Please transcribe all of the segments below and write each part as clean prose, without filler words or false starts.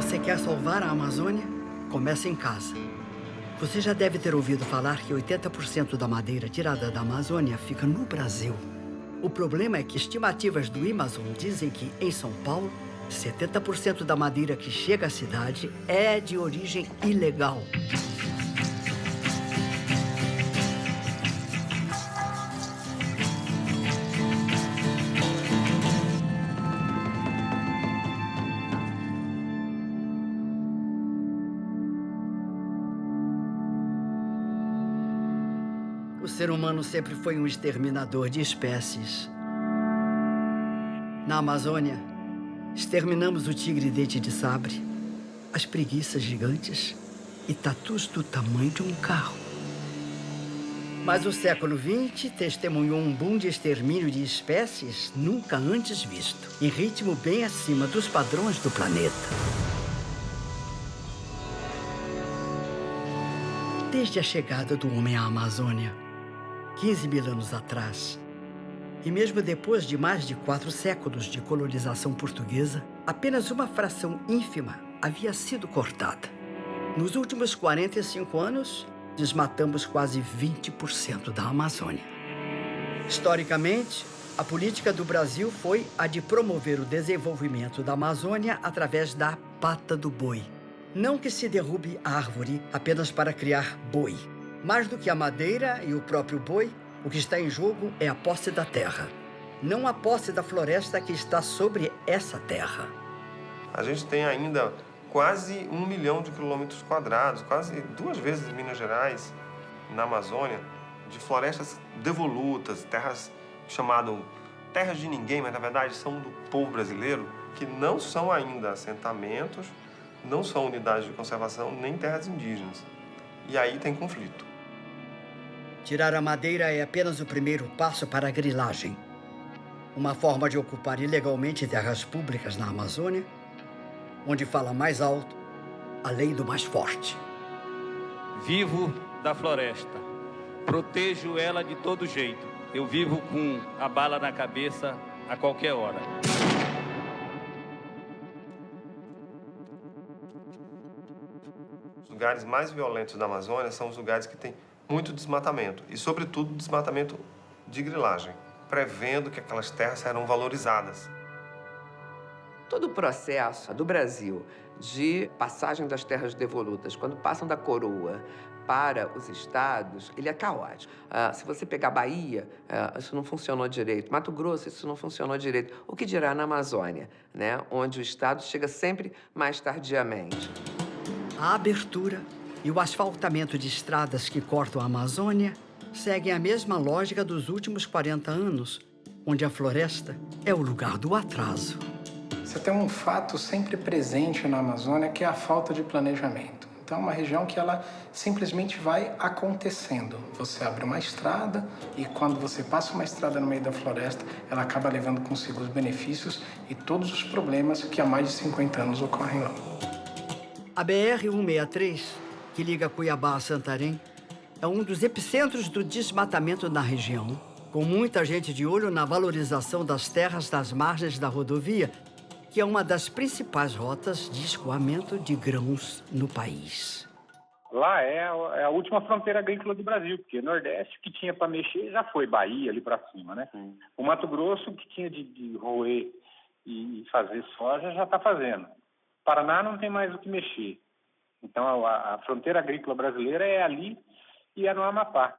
você quer salvar a Amazônia? Começa em casa. Você já deve ter ouvido falar que 80% da madeira tirada da Amazônia fica no Brasil. O problema é que estimativas do Amazon dizem que, em São Paulo, 70% da madeira que chega à cidade é de origem ilegal. O ser humano sempre foi um exterminador de espécies. Na Amazônia, exterminamos o tigre-dente de sabre, as preguiças gigantes e tatus do tamanho de um carro. Mas o século XX testemunhou um boom de extermínio de espécies nunca antes visto, em ritmo bem acima dos padrões do planeta. Desde a chegada do homem à Amazônia, 15 mil anos atrás, e mesmo depois de mais de 4 séculos de colonização portuguesa, apenas uma fração ínfima havia sido cortada. Nos últimos 45 anos, desmatamos quase 20% da Amazônia. Historicamente, a política do Brasil foi a de promover o desenvolvimento da Amazônia através da pata do boi. Não que se derrube a árvore apenas para criar boi. Mais do que a madeira e o próprio boi, o que está em jogo é a posse da terra, não a posse da floresta que está sobre essa terra. A gente tem ainda quase 1 milhão de quilômetros quadrados, quase 2 vezes Minas Gerais, na Amazônia, de florestas devolutas, terras chamadas terras de ninguém, mas na verdade são do povo brasileiro, que não são ainda assentamentos, não são unidades de conservação, nem terras indígenas. E aí tem conflito. Tirar a madeira é apenas o primeiro passo para a grilagem, uma forma de ocupar ilegalmente terras públicas na Amazônia, onde fala mais alto a lei do mais forte. Vivo da floresta, protejo ela de todo jeito. Eu vivo com a bala na cabeça a qualquer hora. Os lugares mais violentos da Amazônia são os lugares que têm muito desmatamento, e sobretudo desmatamento de grilagem, prevendo que aquelas terras serão valorizadas. Todo o processo do Brasil de passagem das terras devolutas, quando passam da coroa para os estados, ele é caótico. Se você pegar Bahia, isso não funcionou direito. Mato Grosso, isso não funcionou direito. O que dirá na Amazônia, né? Onde o estado chega sempre mais tardiamente. A abertura e o asfaltamento de estradas que cortam a Amazônia seguem a mesma lógica dos últimos 40 anos, onde a floresta é o lugar do atraso. Você tem um fato sempre presente na Amazônia, que é a falta de planejamento. Então, é uma região que ela simplesmente vai acontecendo. Você abre uma estrada e quando você passa uma estrada no meio da floresta, ela acaba levando consigo os benefícios e todos os problemas que há mais de 50 anos ocorrem lá. A BR-163, que liga Cuiabá a Santarém, é um dos epicentros do desmatamento na região, com muita gente de olho na valorização das terras das margens da rodovia, que é uma das principais rotas de escoamento de grãos no país. Lá é a última fronteira agrícola do Brasil, porque Nordeste, que tinha para mexer, já foi Bahia ali para cima, né? O Mato Grosso, que tinha de roer e fazer soja, já está fazendo. Paraná não tem mais o que mexer. Então, a fronteira agrícola brasileira é ali e é no Amapá.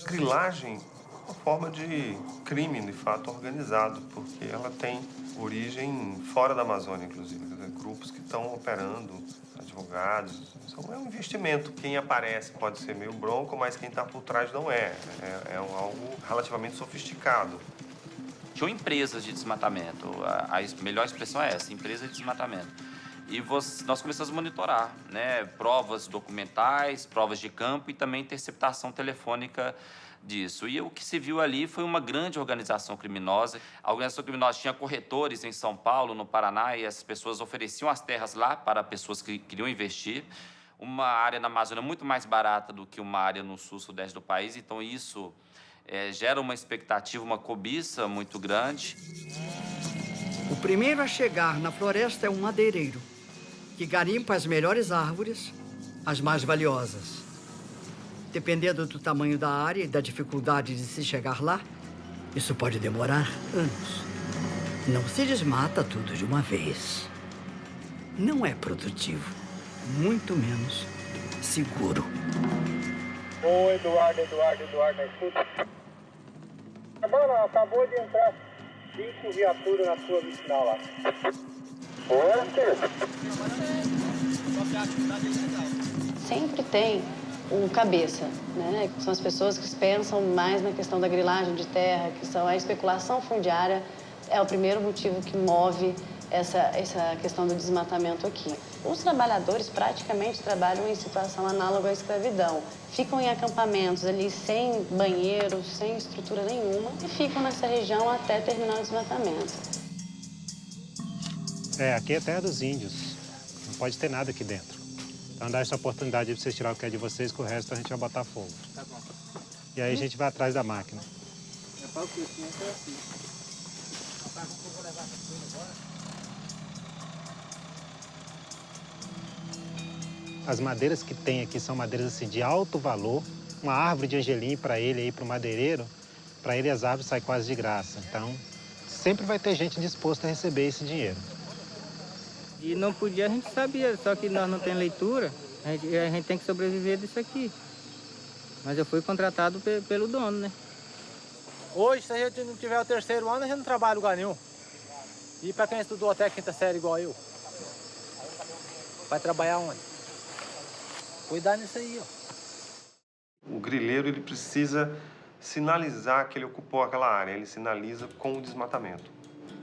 Grilagem é uma forma de crime, de fato, organizado, porque ela tem origem fora da Amazônia, inclusive. Grupos que estão operando, advogados. Então, é um investimento. Quem aparece pode ser meio bronco, mas quem está por trás não é. É algo relativamente sofisticado. Tinham empresas de desmatamento. A melhor expressão é essa, empresa de desmatamento. E nós começamos a monitorar, né, provas documentais, provas de campo e também interceptação telefônica disso. E o que se viu ali foi uma grande organização criminosa. A organização criminosa tinha corretores em São Paulo, no Paraná, e essas pessoas ofereciam as terras lá para pessoas que queriam investir. Uma área na Amazônia muito mais barata do que uma área no sul-sudeste do país, então isso gera uma expectativa, uma cobiça muito grande. O primeiro a chegar na floresta é um madeireiro. que garimpa as melhores árvores, as mais valiosas. Dependendo do tamanho da área e da dificuldade de se chegar lá, isso pode demorar anos. Não se desmata tudo de uma vez. Não é produtivo, muito menos seguro. Ô, Eduardo, na escuta. Mano, acabou de entrar 5 viaturas na sua vicinal lá. Sempre tem um cabeça, né? São as pessoas que pensam mais na questão da grilagem de terra, que são a especulação fundiária, é o primeiro motivo que move essa questão do desmatamento aqui. Os trabalhadores praticamente trabalham em situação análoga à escravidão. Ficam em acampamentos ali sem banheiro, sem estrutura nenhuma e ficam nessa região até terminar o desmatamento. Aqui é terra dos índios. Não pode ter nada aqui dentro. Então dá essa oportunidade de vocês tirar o que é de vocês, que o resto a gente vai botar fogo. Tá bom. E aí a gente vai atrás da máquina. Eu falo que o cimento é assim. As madeiras que tem aqui são madeiras assim, de alto valor. Uma árvore de angelim para ele aí, para o madeireiro, para ele as árvores saem quase de graça. Então, sempre vai ter gente disposta a receber esse dinheiro. E não podia, a gente sabia, só que nós não temos leitura, a gente tem que sobreviver disso aqui. Mas eu fui contratado pelo dono, né? Hoje, se a gente não tiver o 3º ano, a gente não trabalha em lugar nenhum. E para quem estudou até a 5ª série igual eu, vai trabalhar onde? Cuidar nisso aí, ó. O grileiro, ele precisa sinalizar que ele ocupou aquela área, ele sinaliza com o desmatamento.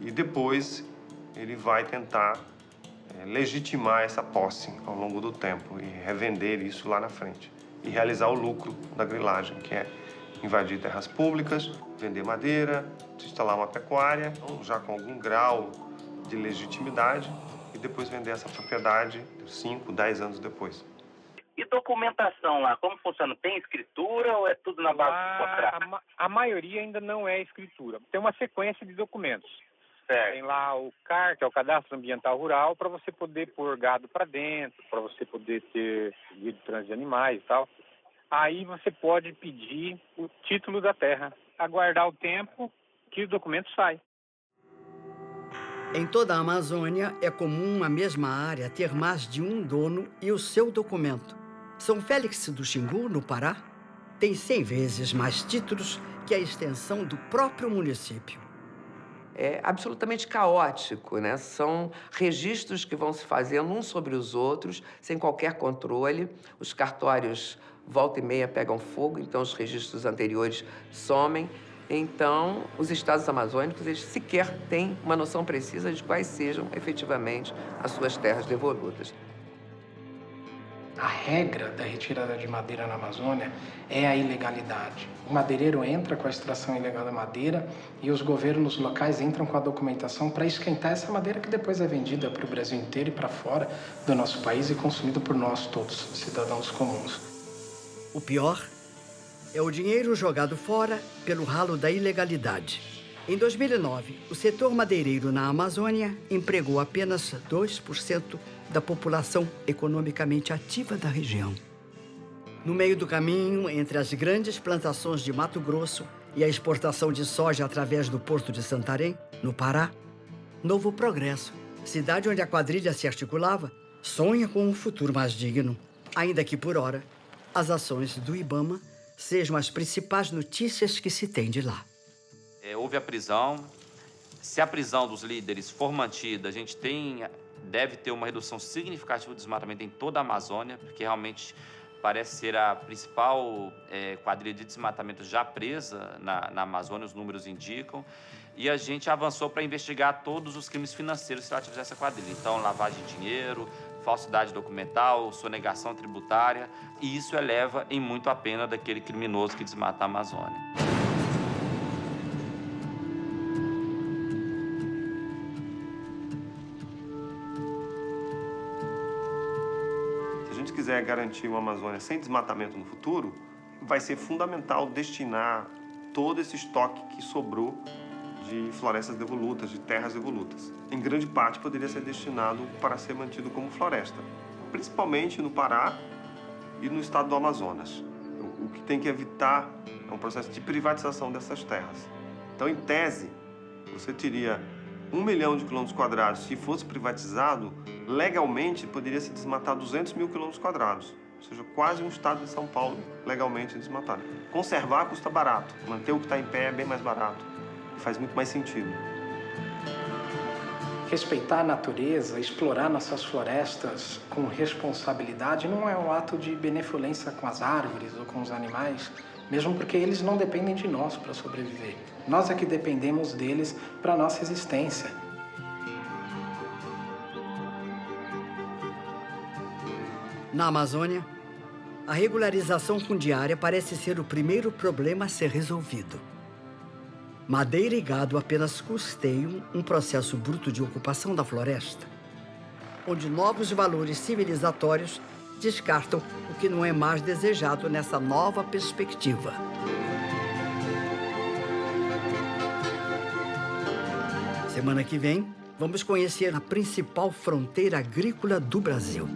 E depois ele vai tentar legitimar essa posse ao longo do tempo e revender isso lá na frente. E realizar o lucro da grilagem, que é invadir terras públicas, vender madeira, instalar uma pecuária, já com algum grau de legitimidade, e depois vender essa propriedade 5, 10 anos depois. E documentação lá, como funciona? Tem escritura ou é tudo na base do contrato? A maioria ainda não é escritura. Tem uma sequência de documentos. Certo. Tem lá o CAR, que é o Cadastro Ambiental Rural, para você poder pôr gado para dentro, para você poder ter guia de trânsito de animais e tal. Aí você pode pedir o título da terra, aguardar o tempo que o documento sai. Em toda a Amazônia, é comum a mesma área ter mais de um dono e o seu documento. São Félix do Xingu, no Pará, tem 100 vezes mais títulos que a extensão do próprio município. É absolutamente caótico, né? São registros que vão se fazendo uns sobre os outros, sem qualquer controle. Os cartórios, volta e meia, pegam fogo, então os registros anteriores somem. Então, os estados amazônicos, eles sequer têm uma noção precisa de quais sejam, efetivamente, as suas terras devolutas. A regra da retirada de madeira na Amazônia é a ilegalidade. O madeireiro entra com a extração ilegal da madeira e os governos locais entram com a documentação para esquentar essa madeira que depois é vendida para o Brasil inteiro e para fora do nosso país e consumida por nós todos, cidadãos comuns. O pior é o dinheiro jogado fora pelo ralo da ilegalidade. Em 2009, o setor madeireiro na Amazônia empregou apenas 2% da população economicamente ativa da região. No meio do caminho, entre as grandes plantações de Mato Grosso e a exportação de soja através do Porto de Santarém, no Pará, Novo Progresso, cidade onde a quadrilha se articulava, sonha com um futuro mais digno, ainda que, por hora, as ações do IBAMA sejam as principais notícias que se tem de lá. Houve a prisão. Se a prisão dos líderes for mantida, a gente deve ter uma redução significativa do desmatamento em toda a Amazônia, porque realmente parece ser a principal quadrilha de desmatamento já presa na Amazônia, os números indicam. E a gente avançou para investigar todos os crimes financeiros relativos a essa quadrilha. Então, lavagem de dinheiro, falsidade documental, sonegação tributária, e isso eleva em muito a pena daquele criminoso que desmata a Amazônia. Se a gente quiser garantir uma Amazônia sem desmatamento no futuro, vai ser fundamental destinar todo esse estoque que sobrou de florestas devolutas, de terras devolutas. Em grande parte poderia ser destinado para ser mantido como floresta, principalmente no Pará e no estado do Amazonas. O que tem que evitar é um processo de privatização dessas terras. Então, em tese, você teria 1 milhão de quilômetros quadrados. Se fosse privatizado, legalmente poderia se desmatar 200 mil quilômetros quadrados. Ou seja, quase um estado de São Paulo legalmente desmatado. Conservar custa barato, manter o que está em pé é bem mais barato e faz muito mais sentido. Respeitar a natureza, explorar nossas florestas com responsabilidade não é um ato de benevolência com as árvores ou com os animais, mesmo porque eles não dependem de nós para sobreviver. Nós é que dependemos deles para a nossa existência. Na Amazônia, a regularização fundiária parece ser o primeiro problema a ser resolvido. Madeira e gado apenas custeiam um processo bruto de ocupação da floresta, onde novos valores civilizatórios descartam o que não é mais desejado nessa nova perspectiva. Semana que vem, vamos conhecer a principal fronteira agrícola do Brasil.